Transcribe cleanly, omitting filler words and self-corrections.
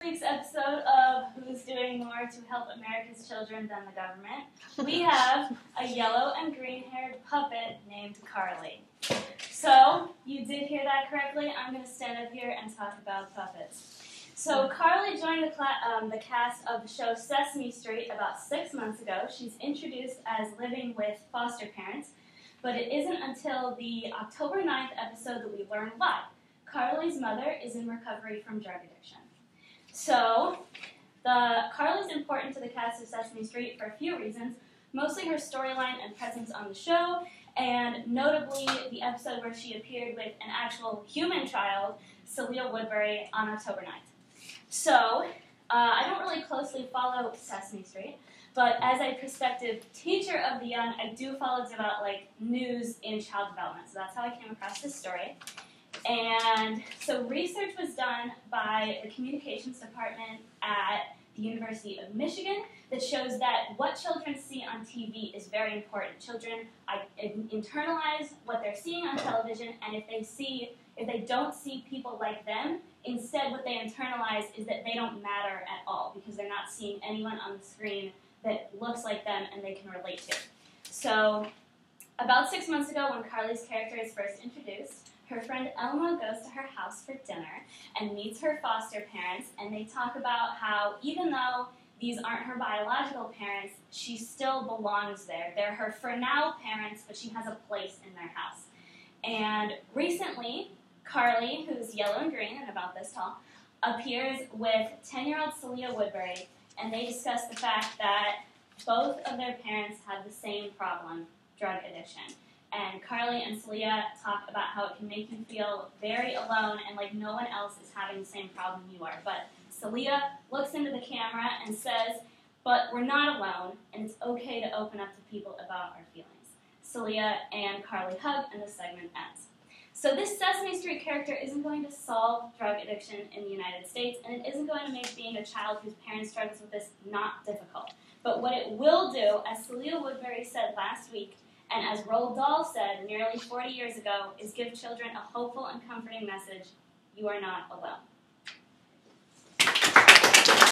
This week's episode of Who's Doing More to Help America's Children Than the Government, we have a yellow and green-haired puppet named Carly. So, you did hear that correctly. I'm going to stand up here and talk about puppets. So, Carly joined the cast of the show Sesame Street about 6 months ago. She's introduced as living with foster parents, but it isn't until the October 9th episode that we learn why. Carly's mother is in recovery from drug addiction. So, Carly's important to the cast of Sesame Street for a few reasons, mostly her storyline and presence on the show, and notably the episode where she appeared with an actual human child, Celia Woodbury, on October 9th. So, I don't really closely follow Sesame Street, but as a prospective teacher of the young, I do follow news in child development, so that's how I came across this story. And so research was done by the communications department at the University of Michigan that shows that what children see on TV is very important. Children internalize what they're seeing on television, and if they don't see people like them, instead what they internalize is that they don't matter at all because they're not seeing anyone on the screen that looks like them and they can relate to. So about 6 months ago, when Carly's character is first introduced, her friend Elma goes to her house for dinner and meets her foster parents, and they talk about how even though these aren't her biological parents, she still belongs there. They're her for now parents, but she has a place in their house. And recently, Carly, who's yellow and green and about this tall, appears with 10-year-old Celia Woodbury, and they discuss the fact that both of their parents have the same problem, drug addiction. And Carly and Celia talk about how it can make you feel very alone and like no one else is having the same problem you are. But Celia looks into the camera and says, "But we're not alone, and it's okay to open up to people about our feelings." Celia and Carly hug, and the segment ends. So this Sesame Street character isn't going to solve drug addiction in the United States, and it isn't going to make being a child whose parents struggles with this not difficult. But what it will do, as Celia Woodbury said last week, and as Roald Dahl said nearly 40 years ago, is give children a hopeful and comforting message: you are not alone.